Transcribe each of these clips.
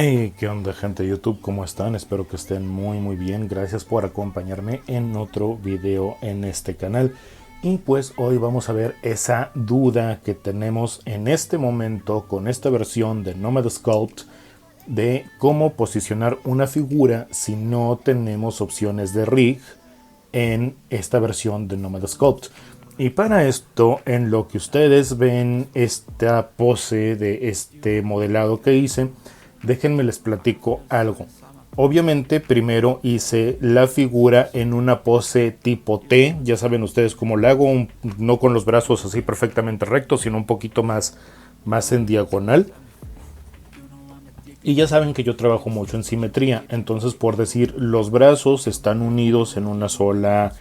Hey, ¿qué onda, gente de YouTube? ¿Cómo están? Espero que estén muy bien. Gracias por acompañarme en otro video en este canal. Y pues hoy vamos a ver esa duda que tenemos en este momento con esta versión de Nomad Sculpt de cómo posicionar una figura si no tenemos opciones de rig en esta versión de Nomad Sculpt. Y para esto, en lo que ustedes ven esta pose de este modelado que hice, déjenme les platico algo. Obviamente primero hice la figura en una pose tipo T, ya saben ustedes cómo la hago, no con los brazos así perfectamente rectos, sino un poquito más en diagonal. Y ya saben que yo trabajo mucho en simetría, entonces por decir, los brazos están unidos en una sola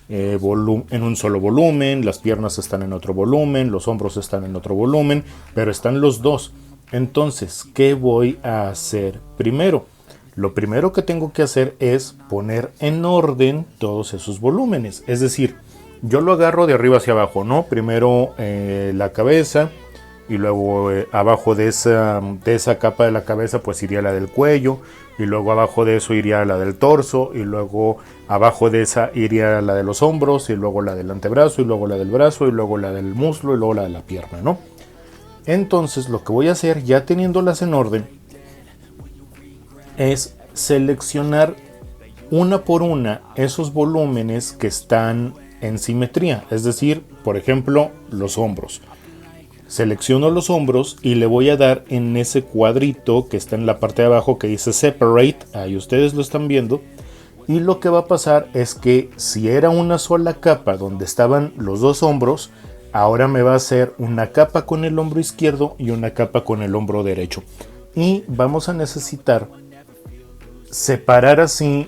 en un solo volumen, las piernas están en otro volumen, los hombros están en otro volumen, pero están los dos. Entonces, ¿qué voy a hacer primero? Lo primero que tengo que hacer es poner en orden todos esos volúmenes. Es decir, yo lo agarro de arriba hacia abajo, ¿no? Primero la cabeza y luego abajo de esa capa de la cabeza pues iría la del cuello, y luego abajo de eso iría la del torso, y luego abajo de esa iría la de los hombros, y luego la del antebrazo, y luego la del brazo, y luego la del muslo, y luego la de la pierna, ¿no? Entonces lo que voy a hacer, ya teniéndolas en orden, es seleccionar una por una esos volúmenes que están en simetría. Es decir, por ejemplo, los hombros. Selecciono los hombros y le voy a dar en ese cuadrito que está en la parte de abajo que dice Separate. Ahí ustedes lo están viendo. Y lo que va a pasar es que si era una sola capa donde estaban los dos hombros, ahora me va a hacer una capa con el hombro izquierdo y una capa con el hombro derecho. Y vamos a necesitar separar así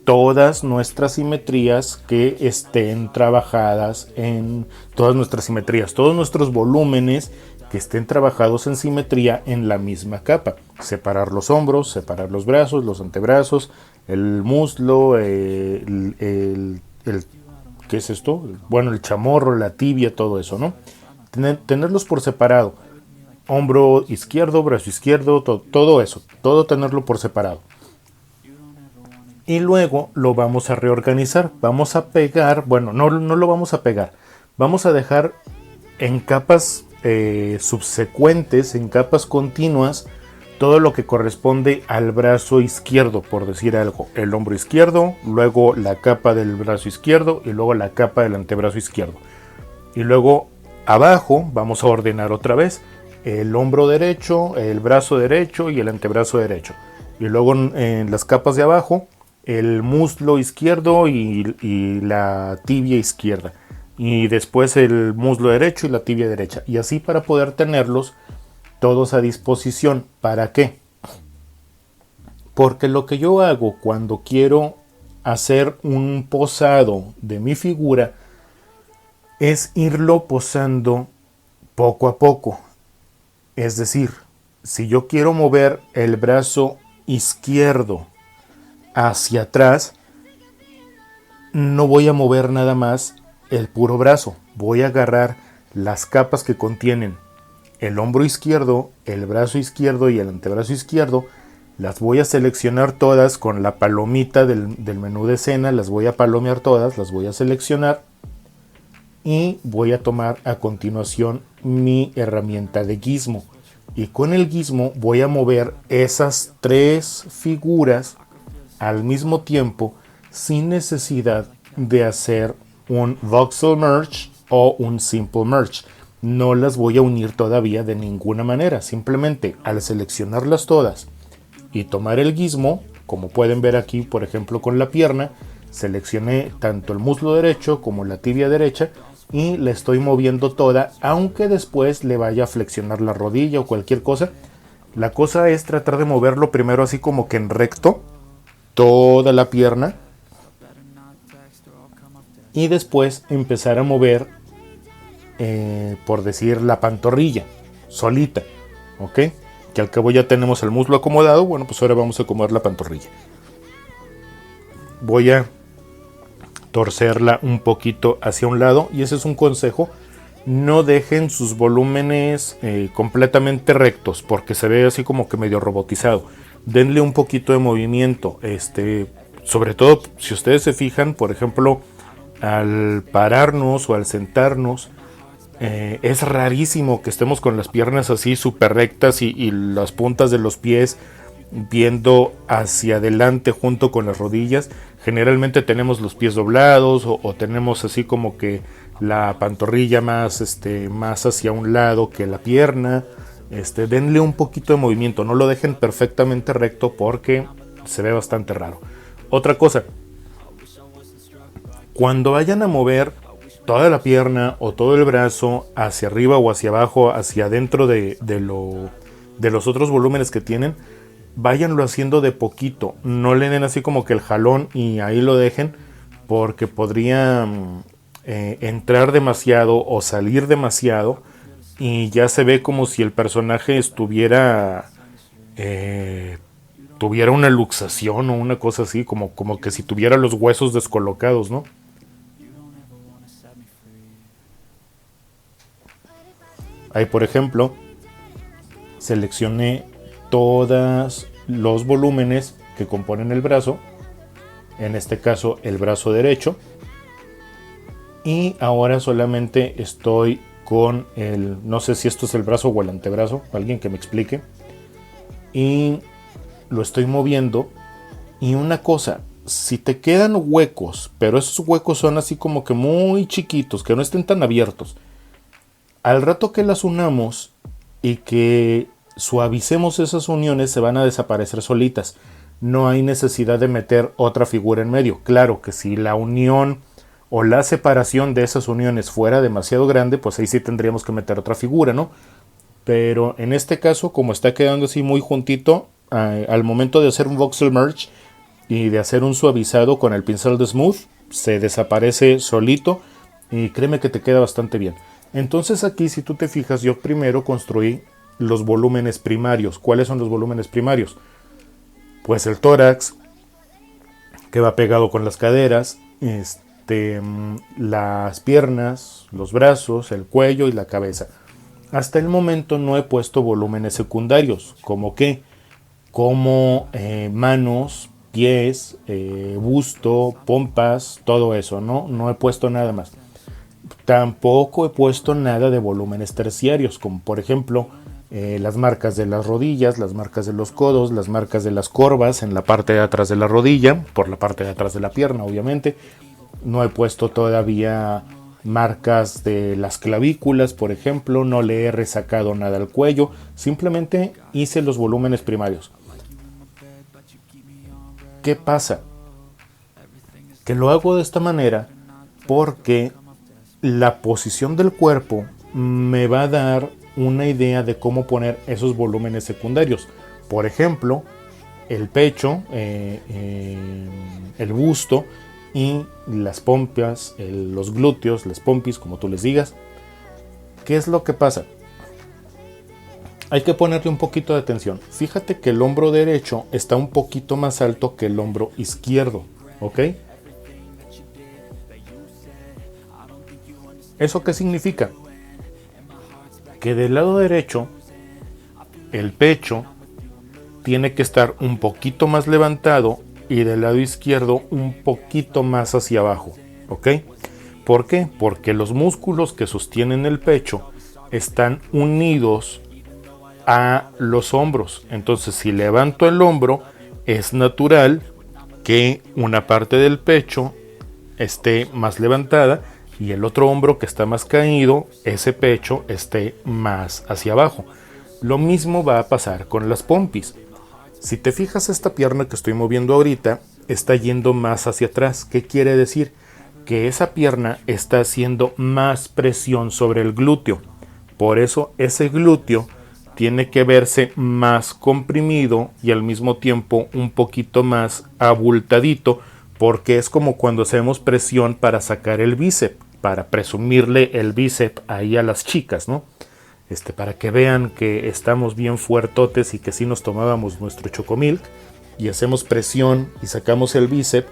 todas nuestras simetrías que estén trabajadas en todas nuestras simetrías, todos nuestros volúmenes que estén trabajados en simetría en la misma capa. Separar los hombros, separar los brazos, los antebrazos, el muslo, ¿qué es esto? Bueno, el chamorro, la tibia, todo eso, ¿no? Tenerlos por separado. Hombro izquierdo, brazo izquierdo, todo eso. Todo tenerlo por separado. Y luego lo vamos a reorganizar. Vamos a pegar, bueno, no lo vamos a pegar. Vamos a dejar en capas subsecuentes, en capas continuas, todo lo que corresponde al brazo izquierdo, por decir algo. El hombro izquierdo, luego la capa del brazo izquierdo y luego la capa del antebrazo izquierdo. Y luego abajo vamos a ordenar otra vez el hombro derecho, el brazo derecho y el antebrazo derecho. Y luego en las capas de abajo el muslo izquierdo y la tibia izquierda. Y después el muslo derecho y la tibia derecha. Y así para poder tenerlos todos a disposición. ¿Para qué? Porque lo que yo hago cuando quiero hacer un posado de mi figura es irlo posando poco a poco. Es decir, si yo quiero mover el brazo izquierdo hacia atrás, no voy a mover nada más el puro brazo. Voy a agarrar las capas que contienen el hombro izquierdo, el brazo izquierdo y el antebrazo izquierdo. Las voy a seleccionar todas con la palomita del menú de escena. Las voy a palomear todas, las voy a seleccionar. Y voy a tomar a continuación mi herramienta de gizmo. Y con el gizmo voy a mover esas tres figuras al mismo tiempo, sin necesidad de hacer un voxel merge o un simple merge. No las voy a unir todavía de ninguna manera. Simplemente al seleccionarlas todas y tomar el gizmo, como pueden ver aquí, por ejemplo con la pierna, seleccioné tanto el muslo derecho como la tibia derecha y la estoy moviendo toda, aunque después le vaya a flexionar la rodilla o cualquier cosa. La cosa es tratar de moverlo primero así como que en recto, toda la pierna, y después empezar a mover por decir la pantorrilla solita, ok, que al cabo ya tenemos el muslo acomodado. Bueno, pues ahora vamos a acomodar la pantorrilla. Voy a torcerla un poquito hacia un lado, y ese es un consejo: no dejen sus volúmenes completamente rectos porque se ve así como que medio robotizado. denle un poquito de movimiento. Sobre todo si ustedes se fijan, por ejemplo, al pararnos o al sentarnos, es rarísimo que estemos con las piernas así súper rectas y las puntas de los pies viendo hacia adelante junto con las rodillas. Generalmente tenemos los pies doblados o tenemos así como que la pantorrilla más hacia un lado que la pierna. Denle un poquito de movimiento, no lo dejen perfectamente recto porque se ve bastante raro. Otra cosa, cuando vayan a mover toda la pierna o todo el brazo hacia arriba o hacia abajo, hacia adentro de los otros volúmenes que tienen, váyanlo haciendo de poquito. No le den así como que el jalón y ahí lo dejen, porque podría entrar demasiado o salir demasiado y ya se ve como si el personaje tuviera una luxación o una cosa así, como que si tuviera los huesos descolocados, ¿no? Ahí, por ejemplo, seleccioné todos los volúmenes que componen el brazo, en este caso el brazo derecho, y ahora solamente estoy con no sé si esto es el brazo o el antebrazo, alguien que me explique, y lo estoy moviendo. Y una cosa, si te quedan huecos, pero esos huecos son así como que muy chiquitos, que no estén tan abiertos, al rato que las unamos y que suavicemos esas uniones, se van a desaparecer solitas. No hay necesidad de meter otra figura en medio. Claro que si la unión o la separación de esas uniones fuera demasiado grande, pues ahí sí tendríamos que meter otra figura, ¿no? Pero en este caso, como está quedando así muy juntito, al momento de hacer un voxel merge y de hacer un suavizado con el pincel de smooth, se desaparece solito y créeme que te queda bastante bien. Entonces aquí, si tú te fijas, yo primero construí los volúmenes primarios. ¿Cuáles son los volúmenes primarios? Pues el tórax, que va pegado con las caderas, las piernas, los brazos, el cuello y la cabeza. Hasta el momento no he puesto volúmenes secundarios, como manos, pies, busto, pompas, todo eso, no he puesto nada más. Tampoco he puesto nada de volúmenes terciarios, como por ejemplo las marcas de las rodillas, las marcas de los codos, las marcas de las corvas en la parte de atrás de la rodilla, por la parte de atrás de la pierna, obviamente. No he puesto todavía marcas de las clavículas, por ejemplo, no le he resacado nada al cuello, simplemente hice los volúmenes primarios. ¿Qué pasa? Que lo hago de esta manera porque la posición del cuerpo me va a dar una idea de cómo poner esos volúmenes secundarios. Por ejemplo, el pecho, el busto y las pompas, los glúteos, las pompis, como tú les digas. ¿Qué es lo que pasa? Hay que ponerle un poquito de atención. Fíjate que el hombro derecho está un poquito más alto que el hombro izquierdo, ¿ok? ¿Eso qué significa? Que del lado derecho, el pecho tiene que estar un poquito más levantado y del lado izquierdo un poquito más hacia abajo, ¿ok? ¿Por qué? Porque los músculos que sostienen el pecho están unidos a los hombros. Entonces, si levanto el hombro, es natural que una parte del pecho esté más levantada y el otro hombro que está más caído, ese pecho esté más hacia abajo. Lo mismo va a pasar con las pompis. Si te fijas, esta pierna que estoy moviendo ahorita está yendo más hacia atrás. ¿Qué quiere decir? Que esa pierna está haciendo más presión sobre el glúteo. Por eso ese glúteo tiene que verse más comprimido y al mismo tiempo un poquito más abultadito, porque es como cuando hacemos presión para sacar el bíceps, para presumirle el bíceps ahí a las chicas, ¿no? Para que vean que estamos bien fuertotes y que sí nos tomábamos nuestro chocomilk y hacemos presión y sacamos el bíceps.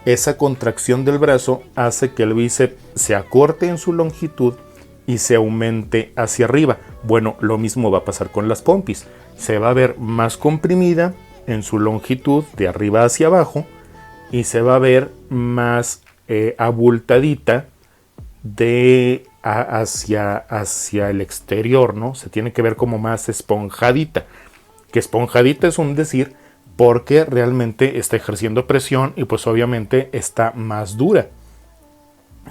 Esa contracción del brazo hace que el bíceps se acorte en su longitud y se aumente hacia arriba. Bueno, lo mismo va a pasar con las pompis. Se va a ver más comprimida en su longitud de arriba hacia abajo y se va a ver más abultadita hacia el exterior, ¿no? Se tiene que ver como más esponjadita. Que esponjadita es un decir porque realmente está ejerciendo presión y pues obviamente está más dura.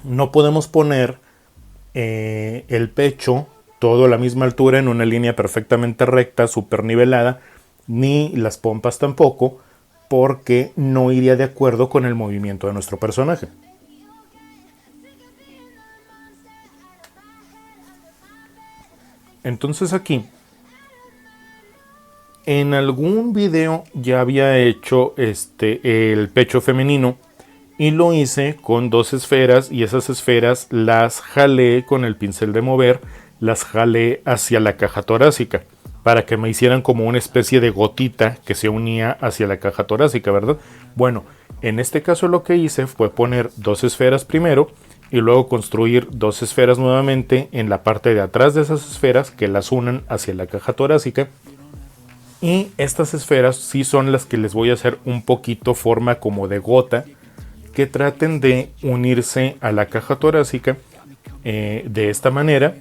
No podemos poner el pecho todo a la misma altura en una línea perfectamente recta, súper nivelada, ni las pompas tampoco, porque no iría de acuerdo con el movimiento de nuestro personaje. Entonces aquí, en algún video ya había hecho el pecho femenino y lo hice con 2 esferas y esas esferas las jalé con el pincel de mover, las jalé hacia la caja torácica para que me hicieran como una especie de gotita que se unía hacia la caja torácica, ¿verdad? Bueno, en este caso lo que hice fue poner 2 esferas primero y luego construir 2 esferas nuevamente en la parte de atrás de esas esferas que las unan hacia la caja torácica. Y estas esferas sí son las que les voy a hacer un poquito forma como de gota, que traten de unirse a la caja torácica de esta manera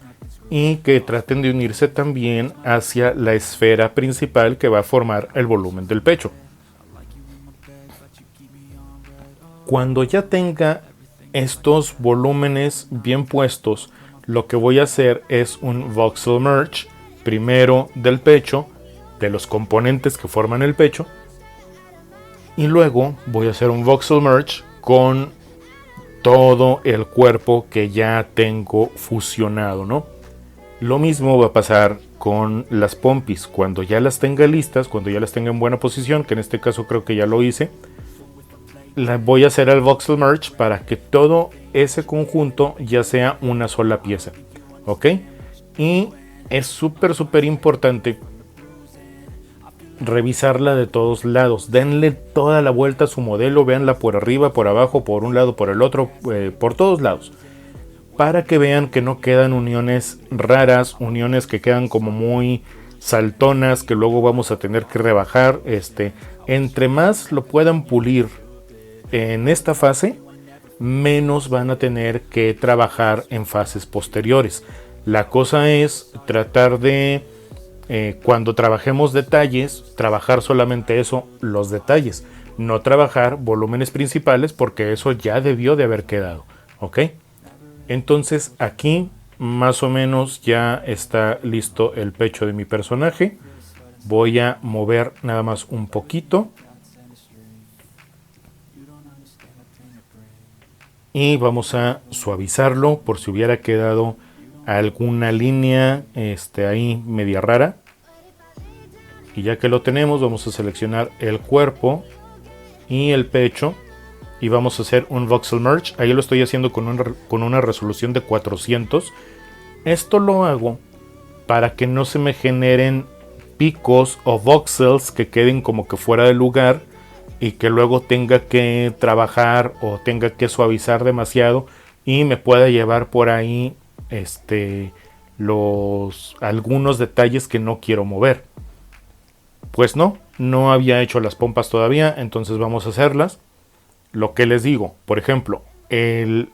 y que traten de unirse también hacia la esfera principal que va a formar el volumen del pecho. Cuando ya tenga estos volúmenes bien puestos, lo que voy a hacer es un voxel merge primero del pecho, de los componentes que forman el pecho, y luego voy a hacer un voxel merge con todo el cuerpo que ya tengo fusionado, ¿no? Lo mismo va a pasar con las pompis. Cuando ya las tenga listas, cuando ya las tenga en buena posición, que en este caso creo que ya lo hice, voy a hacer el voxel merge para que todo ese conjunto ya sea una sola pieza, ¿ok? Y es súper importante revisarla de todos lados. Denle toda la vuelta a su modelo, véanla por arriba, por abajo, por un lado, por el otro, por todos lados, para que vean que no quedan uniones raras, uniones que quedan como muy saltonas, que luego vamos a tener que rebajar. Entre más lo puedan pulir en esta fase, menos van a tener que trabajar en fases posteriores. La cosa es tratar de cuando trabajemos detalles, trabajar solamente eso, los detalles, no trabajar volúmenes principales, porque eso ya debió de haber quedado, ¿ok? Entonces aquí más o menos ya está listo el pecho de mi personaje. Voy a mover nada más un poquito y vamos a suavizarlo por si hubiera quedado alguna línea ahí media rara. Y ya que lo tenemos, vamos a seleccionar el cuerpo y el pecho y vamos a hacer un voxel merge. Ahí lo estoy haciendo con una resolución de 400. Esto lo hago para que no se me generen picos o voxels que queden como que fuera de lugar y que luego tenga que trabajar o tenga que suavizar demasiado y me pueda llevar por ahí algunos detalles que no quiero mover. Pues no había hecho las pompas todavía, entonces vamos a hacerlas. Lo que les digo, por ejemplo, del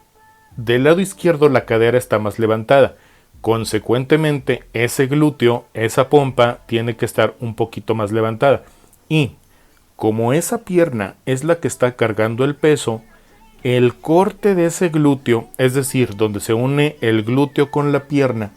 lado izquierdo la cadera está más levantada. Consecuentemente, ese glúteo, esa pompa, tiene que estar un poquito más levantada. Y como esa pierna es la que está cargando el peso, el corte de ese glúteo, es decir, donde se une el glúteo con la pierna,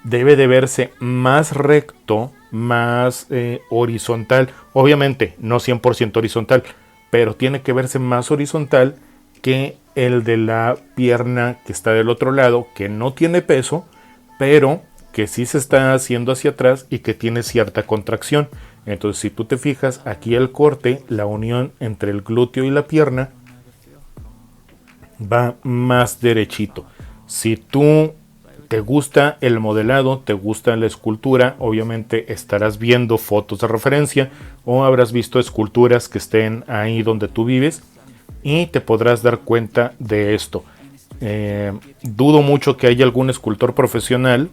debe de verse más recto, más horizontal. Obviamente no 100% horizontal, pero tiene que verse más horizontal que el de la pierna que está del otro lado, que no tiene peso, pero que sí se está haciendo hacia atrás y que tiene cierta contracción. Entonces, si tú te fijas, aquí el corte, la unión entre el glúteo y la pierna, va más derechito. Si tú te gusta el modelado, te gusta la escultura, obviamente estarás viendo fotos de referencia o habrás visto esculturas que estén ahí donde tú vives y te podrás dar cuenta de esto. Dudo mucho que haya algún escultor profesional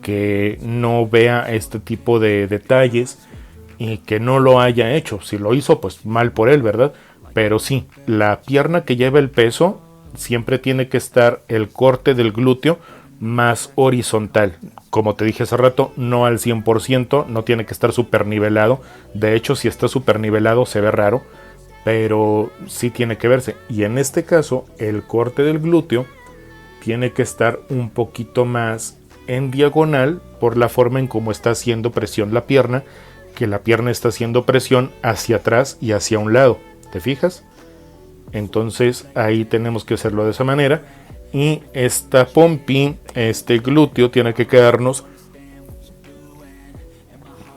que no vea este tipo de detalles y que no lo haya hecho. Si lo hizo, pues mal por él, ¿verdad? Pero sí, la pierna que lleva el peso siempre tiene que estar el corte del glúteo más horizontal. Como te dije hace rato, no al 100%, no tiene que estar súper nivelado. De hecho, si está súper nivelado se ve raro, pero sí tiene que verse. Y en este caso, el corte del glúteo tiene que estar un poquito más en diagonal por la forma en cómo está haciendo presión la pierna, que la pierna está haciendo presión hacia atrás y hacia un lado. ¿Te fijas? Entonces ahí tenemos que hacerlo de esa manera. Y esta pompi, este glúteo, tiene que quedarnos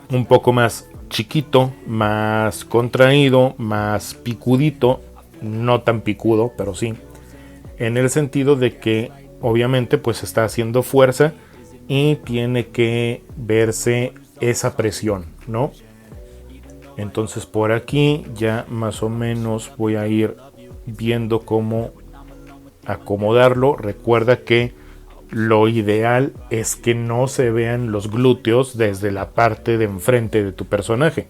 un poco más chiquito, más contraído, más picudito. No tan picudo, pero sí. En el sentido de que obviamente pues está haciendo fuerza y tiene que verse esa presión, ¿no? Entonces por aquí ya más o menos voy a ir viendo cómo acomodarlo. Recuerda que lo ideal es que no se vean los glúteos desde la parte de enfrente de tu personaje.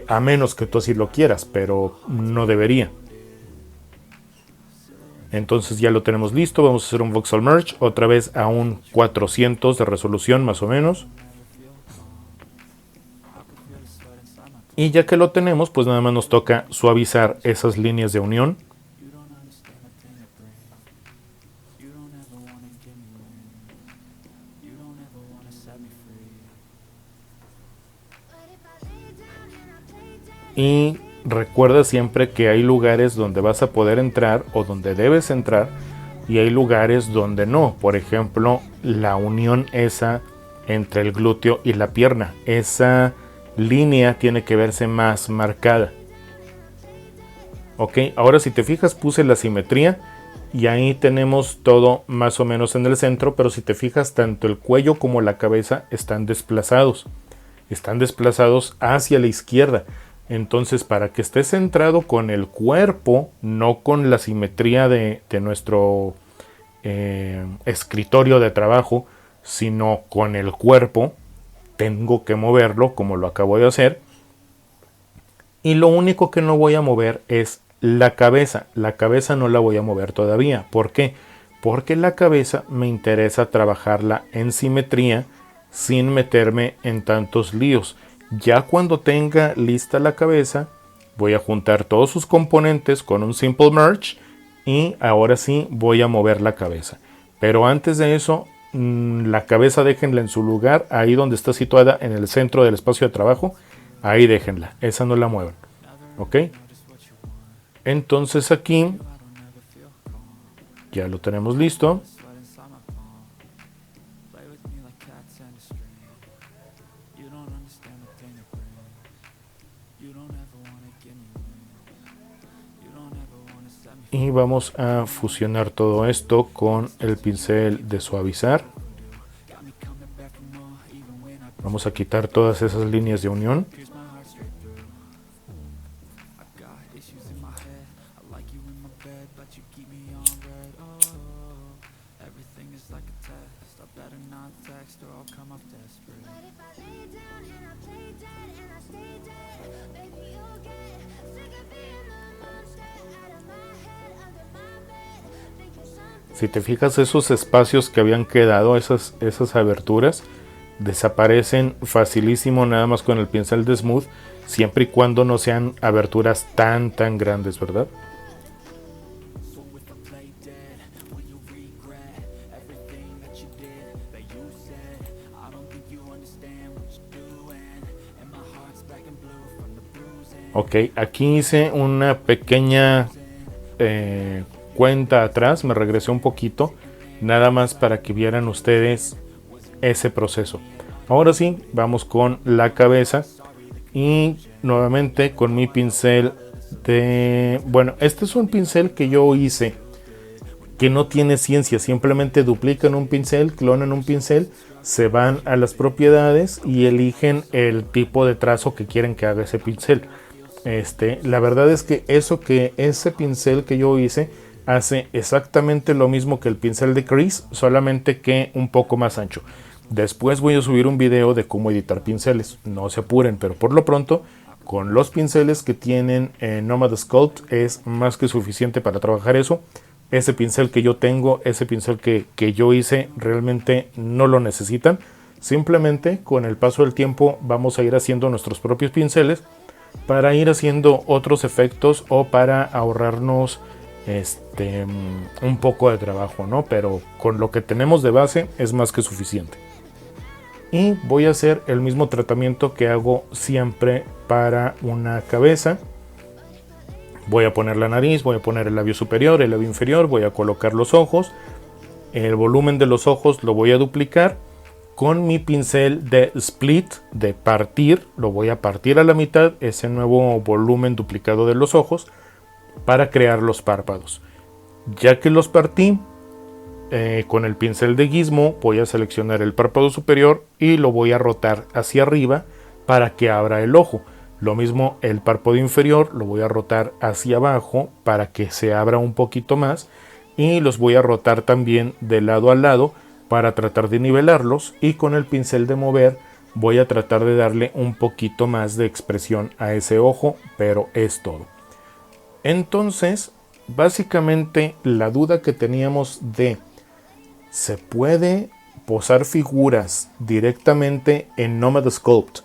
A menos que tú así lo quieras, pero no debería. Entonces ya lo tenemos listo. Vamos a hacer un voxel merge otra vez a un 400 de resolución más o menos. Y ya que lo tenemos, pues nada más nos toca suavizar esas líneas de unión. Y recuerda siempre que hay lugares donde vas a poder entrar o donde debes entrar y hay lugares donde no. Por ejemplo, la unión esa entre el glúteo y la pierna. Esa línea tiene que verse más marcada. Ok, ahora si te fijas puse la simetría y ahí tenemos todo más o menos en el centro, pero si te fijas tanto el cuello como la cabeza están desplazados. Están desplazados hacia la izquierda. Entonces, para que esté centrado con el cuerpo, no con la simetría de nuestro escritorio de trabajo, sino con el cuerpo, tengo que moverlo como lo acabo de hacer. Y lo único que no voy a mover es la cabeza. La cabeza no la voy a mover todavía. ¿Por qué? Porque la cabeza me interesa trabajarla en simetría sin meterme en tantos líos. Ya cuando tenga lista la cabeza, voy a juntar todos sus componentes con un simple merge y ahora sí voy a mover la cabeza. Pero antes de eso, la cabeza déjenla en su lugar, ahí donde está situada en el centro del espacio de trabajo, ahí déjenla, esa no la muevan. ¿Ok? Entonces aquí ya lo tenemos listo. Y vamos a fusionar todo esto con el pincel de suavizar. Vamos a quitar todas esas líneas de unión. Si te fijas, esos espacios que habían quedado, esas aberturas, desaparecen facilísimo nada más con el pincel de smooth, siempre y cuando no sean aberturas tan grandes, ¿verdad? Ok, aquí hice una pequeña cuenta atrás, me regresé un poquito, nada más para que vieran ustedes ese proceso. Ahora sí, vamos con la cabeza y nuevamente con mi pincel de... Bueno, este es un pincel que yo hice, que no tiene ciencia, simplemente duplican un pincel, clonan un pincel, se van a las propiedades y eligen el tipo de trazo que quieren que haga ese pincel. La verdad es que ese pincel que yo hice hace exactamente lo mismo que el pincel de Chris, solamente que un poco más ancho. Después voy a subir un video de cómo editar pinceles. No se apuren, pero por lo pronto, con los pinceles que tienen en Nomad Sculpt es más que suficiente para trabajar eso. Ese pincel que yo tengo, ese pincel que yo hice, realmente no lo necesitan. Simplemente con el paso del tiempo vamos a ir haciendo nuestros propios pinceles para ir haciendo otros efectos o para ahorrarnos un poco de trabajo, ¿no? Pero con lo que tenemos de base es más que suficiente. Y voy a hacer el mismo tratamiento que hago siempre para una cabeza. Voy a poner la nariz, voy a poner el labio superior, el labio inferior, voy a colocar los ojos. El volumen de los ojos lo voy a duplicar con mi pincel de split, de partir. Lo voy a partir a la mitad, ese nuevo volumen duplicado de los ojos, para crear los párpados. Ya que los partí, con el pincel de Gizmo voy a seleccionar el párpado superior y lo voy a rotar hacia arriba para que abra el ojo. Lo mismo el párpado inferior lo voy a rotar hacia abajo para que se abra un poquito más, y los voy a rotar también de lado a lado para tratar de nivelarlos, y con el pincel de mover voy a tratar de darle un poquito más de expresión a ese ojo, pero es todo. Entonces, básicamente la duda que teníamos de ¿se puede posar figuras directamente en Nomad Sculpt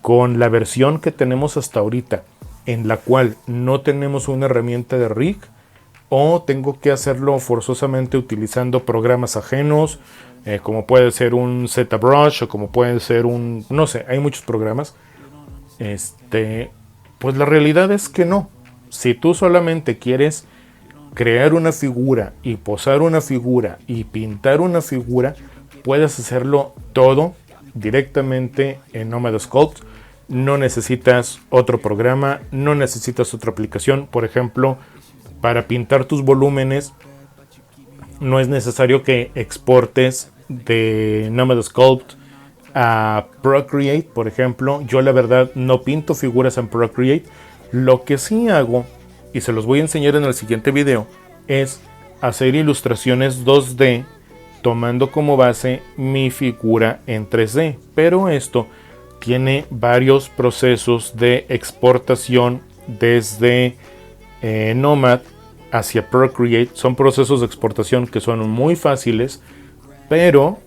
con la versión que tenemos hasta ahorita, en la cual no tenemos una herramienta de rig, o tengo que hacerlo forzosamente utilizando programas ajenos, como puede ser un ZBrush o como puede ser un, no sé, hay muchos programas? Pues la realidad es que no. Si tú solamente quieres crear una figura y posar una figura y pintar una figura, puedes hacerlo todo directamente en Nomad Sculpt. No necesitas otro programa, no necesitas otra aplicación. Por ejemplo, para pintar tus volúmenes no es necesario que exportes de Nomad Sculpt a Procreate, por ejemplo. Yo la verdad no pinto figuras en Procreate. Lo que sí hago, y se los voy a enseñar en el siguiente video, es hacer ilustraciones 2D tomando como base mi figura en 3D. Pero esto tiene varios procesos de exportación desde Nomad hacia Procreate. Son procesos de exportación que son muy fáciles, pero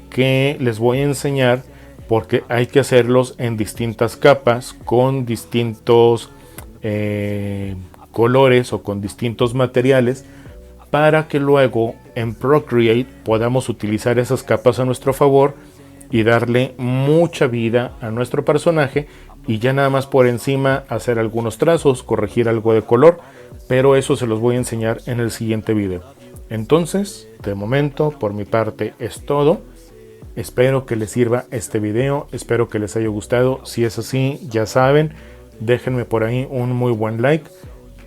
que les voy a enseñar porque hay que hacerlos en distintas capas, con distintos colores o con distintos materiales, para que luego en Procreate podamos utilizar esas capas a nuestro favor y darle mucha vida a nuestro personaje, y ya nada más por encima hacer algunos trazos, corregir algo de color, pero eso se los voy a enseñar en el siguiente video. Entonces, de momento, por mi parte es todo. Espero que les sirva este video, espero que les haya gustado. Si es así, ya saben, déjenme por ahí un muy buen like,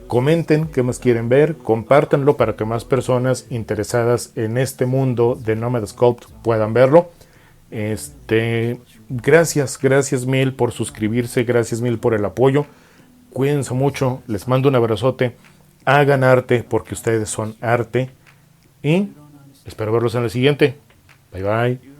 comenten qué más quieren ver, compártanlo para que más personas interesadas en este mundo de Nomad Sculpt puedan verlo. Gracias mil por suscribirse, gracias mil por el apoyo. Cuídense mucho, les mando un abrazote. Hagan arte porque ustedes son arte. Y espero verlos en el siguiente. Bye bye.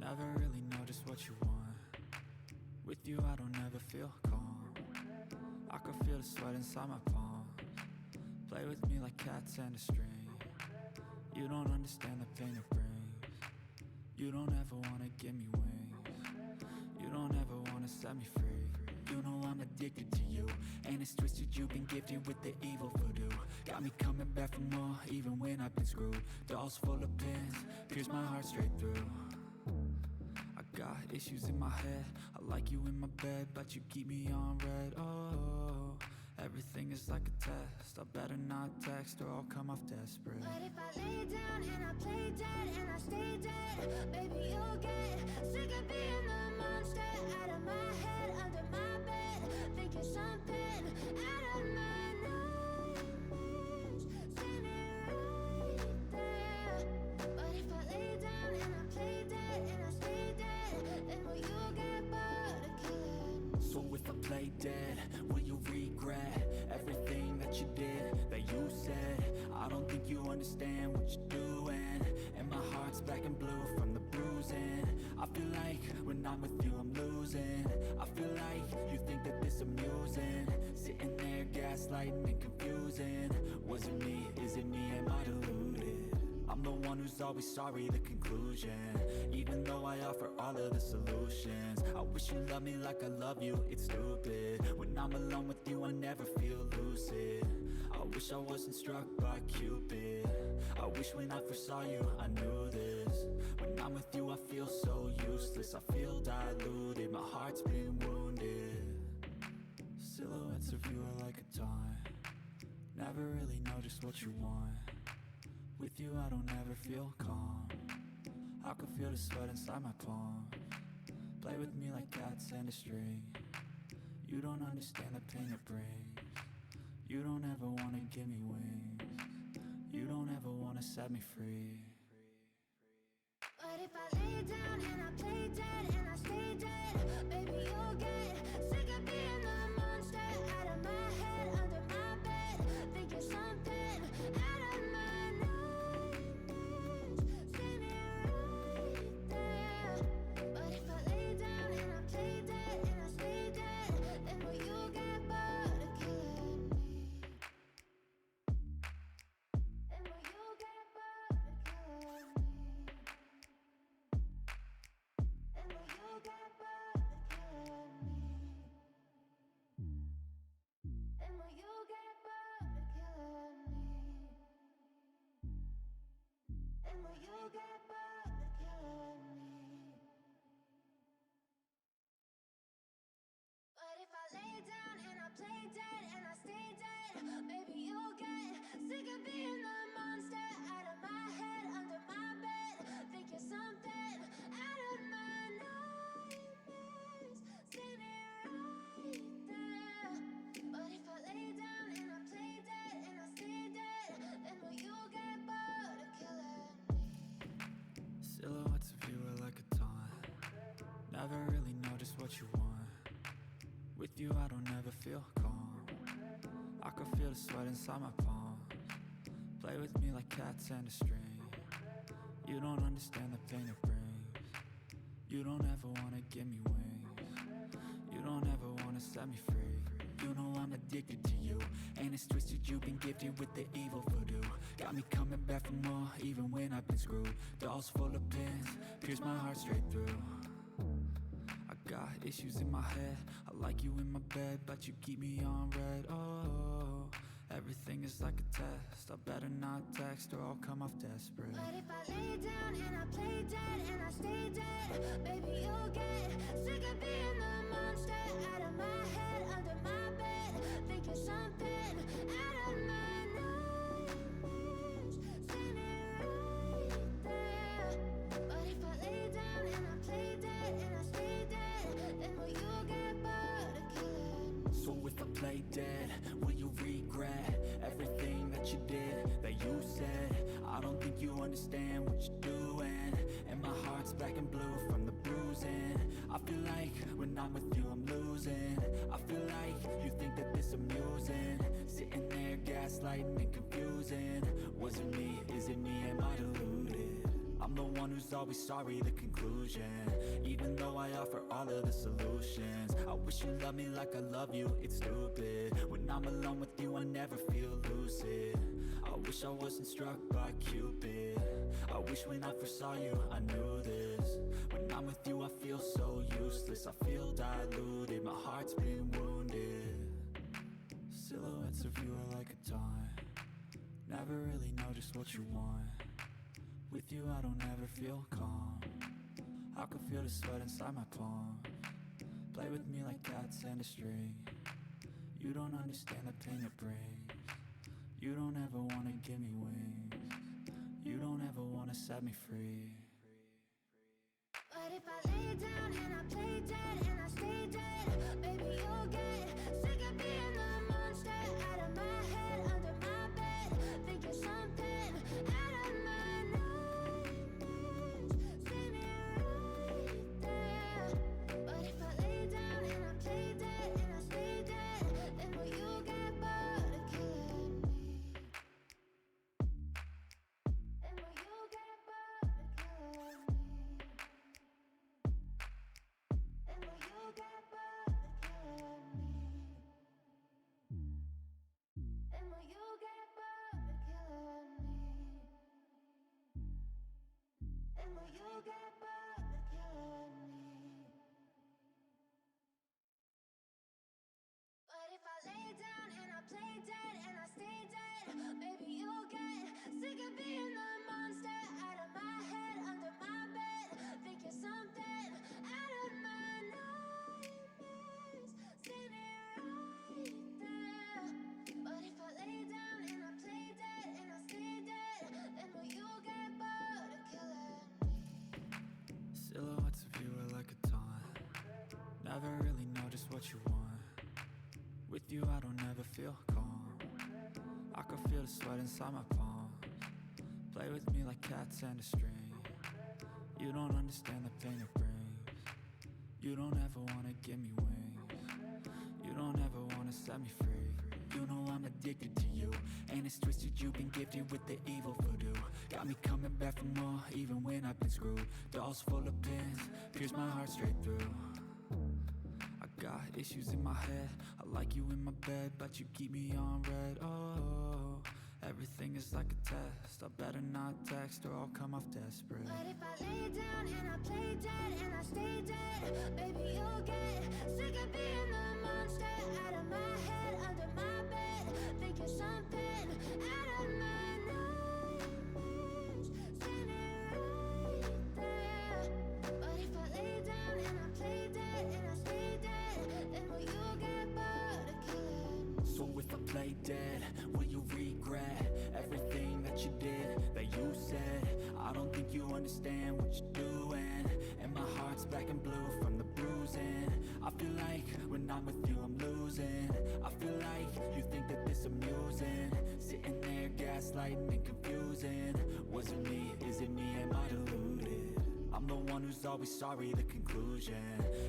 Never really know just what you want. With you I don't ever feel calm. I can feel the sweat inside my palms. Play with me like cats and a string. You don't understand the pain it brings. You don't ever wanna give me wings. You don't ever wanna set me free. You know I'm addicted to you, and it's twisted, you've been gifted with the evil voodoo. Got me coming back for more, even when I've been screwed. Dolls full of pins, pierce my heart straight through. I got issues in my head, I like you in my bed, but you keep me on red. Oh, everything is like a test, I better not text or I'll come off desperate. But if I lay down and I play dead and I stay dead, baby you'll get sick of being the monster out of my head, under my bed, thinking something out of my nightmares, standing right there. But if I lay down and I play dead and I stay dead, then will you get bored of killing me? So if I play dead, will you regret everything that you did, that you said? I don't think you understand what you're doing, and my heart's black and blue from the bruising. I feel like when I'm with you I'm losing. I feel like you think that this amusing, sitting there gaslighting and confusing. Was it me? Is it me? Am I deluded? I'm the one who's always sorry, the conclusion, even though I offer all of the solutions. I wish you loved me like I love you, it's stupid. When I'm alone with you I never feel lucid. I wish I wasn't struck by Cupid. I wish when I first saw you I knew this. When I'm with you I feel so useless, I feel diluted, my heart's been wounded. Silhouettes of you are like a taunt, never really know just what you want. With you I don't ever feel calm, I can feel the sweat inside my palms. Play with me like cats and a string. You don't understand the pain it brings. You don't ever wanna give me wings. You don't ever wanna set me free. But if I lay down and I play dead and I stay dead, baby you'll get sick of being the monster out of my head, under my bed, thinking something out of my nightmares, standing right there. But if I lay down and I play dead and I stay dead, then will you get bored of killing me? And will you get bored of killing me? And will you get bored of killing me? And will you get bored of killing me? And will you get bored of killing me? But if I lay down and I play dead and I stay dead, baby you'll get sick of being the monster out of my head, under my bed, thinking something out of my nightmares, standing right there. But if I lay down and I play dead and I stay dead, then will you get bored of killing me? Silhouettes of you are like a taunt, never really know just what you want. With you I don't ever feel calm, I can feel the sweat inside my palms. Play with me like cats and a string. You don't understand the pain it brings. You don't ever wanna give me wings. You don't ever wanna set me free. You know I'm addicted to you, and it's twisted, you've been gifted with the evil voodoo. Got me coming back for more, even when I've been screwed. Dolls full of pins, pierce my heart straight through. I got issues in my head, I like you in my bed, but you keep me on red. Oh, everything is like a test, I better not text or I'll come off desperate. But if I lay down and I play dead and I stay dead, baby you'll get sick of being the monster out of my head, under my bed, thinking something out of my nightmares, standing right there. But if I lay down and I play dead and I stay dead, then will you get bored of killing me? So if I play dead, will you regret everything that you did, that you said? I don't think you understand what you're doing, and my heart's black and blue from the bruising. I feel like when I'm with you I'm losing. I feel like you think that this amusing, sitting there gaslighting and confusing. Was it me? Is it me? Am I deluded? I'm the one one who's always sorry, the conclusion. Even though I offer all of the solutions, I wish you loved me like I love you, it's stupid. When I'm alone with you I never feel lucid. I wish I wasn't struck by Cupid. I wish when I first saw you I knew this. When I'm with you I feel so useless, I feel diluted, my heart's been wounded. Silhouettes of you are like a taunt, never really know just what you want. With you I don't ever feel calm, I can feel the sweat inside my palms. Play with me like cats and a string, you don't understand the pain it brings. You don't ever wanna give me wings, you don't ever wanna set me free. But if I lay down and I play dead and I stay dead, baby you'll get sick of being the monster out of my head, under my bed, thinking something out of my nightmares. See me right there. But if I lay down and I play dead and I stay dead, then will you get bored of killing me? And will you get bored of killing me? And will you get bored of killing me? And will you get bored of killing me? And will you get bored of killing me? But if I lay down and I play dead and I stay dead, baby you'll get sick of being the monster out of my head, under my bed, thinking something out of my nightmares. See me right there. But if I lay down and I play dead and I stay dead, then will you get bored of killing me? Silhouettes of you are like a taunt, never really know just what you want. With you I don't ever feel calm, I can feel the sweat inside my palms. Play with me like cats and a string, you don't understand the pain it brings. You don't ever wanna give me wings, you don't ever wanna set me free. You know I'm addicted to you, and it's twisted, you've been gifted with the evil voodoo. Got me coming back for more, even when I've been screwed. Dolls full of pins, pierce my heart straight through. I got issues in my head, I like you in my bed, but you keep me on red. Oh, everything is like a test, I better not text or I'll come off desperate. But if I lay down and I play dead and I stay dead, baby you'll get sick of being the monster out of my head, under my bed, thinking something out of my nightmares. See me right there. But if I lay down and I play dead and I stay dead, then will you get bored of killing me? So if I play dead, will you regret everything that you did, that you said? I don't think you understand what you're doing, and my heart's black and blue from the bruising. I feel like when I'm with you I'm losing, I feel like you think that this amusing, sitting there gaslighting and confusing. Was it me, is it me, am I deluded? I'm the one who's always sorry, the conclusion.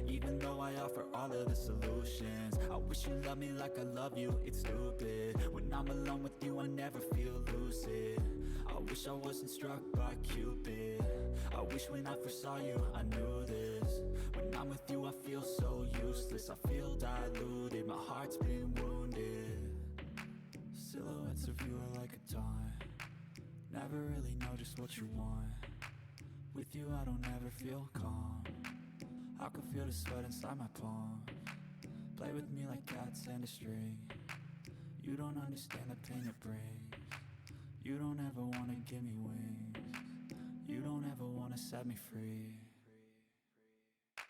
Even though I offer all of the solutions, I wish you loved me like I love you, it's stupid. When I'm alone with you I never feel lucid. I wish I wasn't struck by Cupid. I wish when I first saw you I knew this. When I'm with you I feel so useless, I feel diluted, my heart's been wounded. Silhouettes of you are like a taunt, never really know just what you want. With you I don't ever feel calm, I can feel the sweat inside my palms. Play with me like cats and a string, you don't understand the pain it brings. You don't ever wanna give me wings, you don't ever wanna set me free.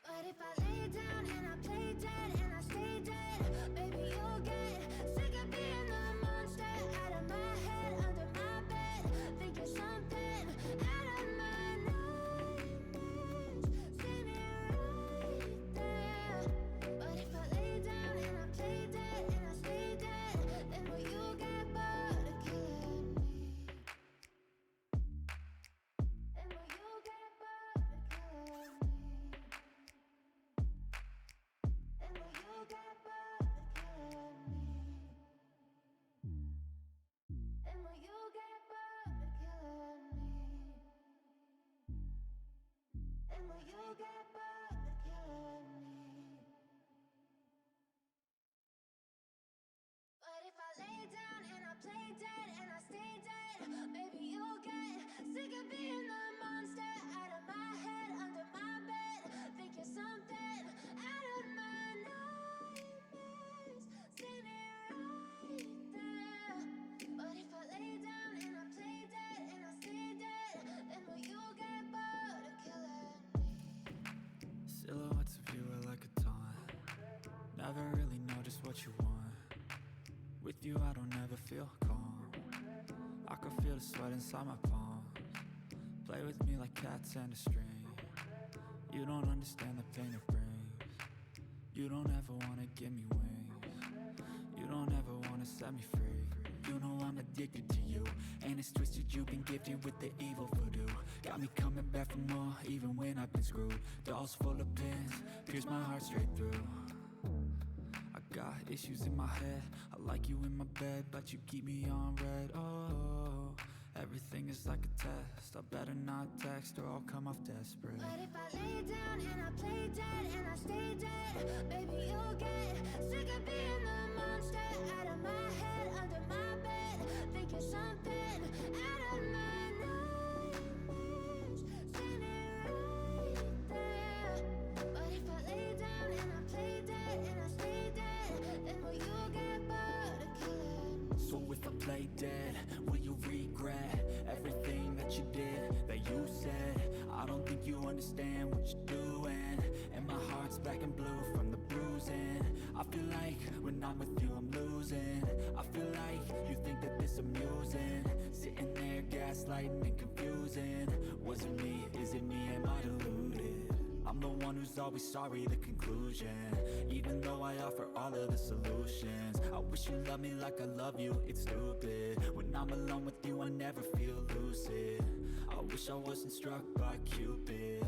But if I lay down and I play dead and I stay dead, baby you'll get sick of being the monster out of my head, under my bed, thinking something out of my nightmares. See me right there. But if I lay down and I play dead and I stay dead, then will you get bored of killing me? And will you get bored of killing me? And will you get bored of killing me? you I don't ever feel calm. I can feel the sweat inside my palms. Play with me like cats and a string. You don't understand the pain it brings. You don't ever wanna give me wings. You don't ever wanna set me free. You know I'm addicted to you, and it's twisted, you've been gifted with the evil voodoo. Got me coming back for more, even when I've been screwed. Dolls full of pins, pierce my heart straight through. I got issues in my head, I like you in my bed, but you keep me on red. Oh, everything is like a test, I better not text or I'll come off desperate. But if I lay down and I play dead and I stay dead, baby, you'll get sick of being the monster out of my head, under my bed, thinking something out of my nightmares, standing right there. But if I lay down and I play dead and I stay dead, then will you get bored of killing? So if I play dead, will you regret everything that you did, that you said? I don't think you understand what you're doing, and my heart's black and blue from the bruising. I feel like when I'm with you I'm losing. I feel like you think that this amusing, sitting there gaslighting and confusing. Was it me? Is it me? Am I deluded? I'm the one who's always sorry, the conclusion. Even though I offer all of the solutions, I wish you loved me like I love you, it's stupid. When I'm alone with you I never feel lucid. I wish I wasn't struck by Cupid.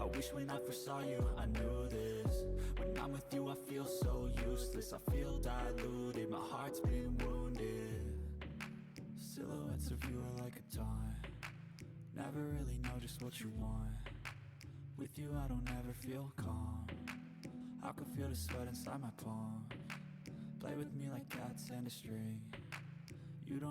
I wish when I first saw you I knew this. When I'm with you I feel so useless, I feel diluted, my heart's been wounded. Silhouettes of you are like a taunt, never really know just what you want. With you I don't ever feel calm, I can feel the sweat inside my palms. Play with me like cats and a string. You don't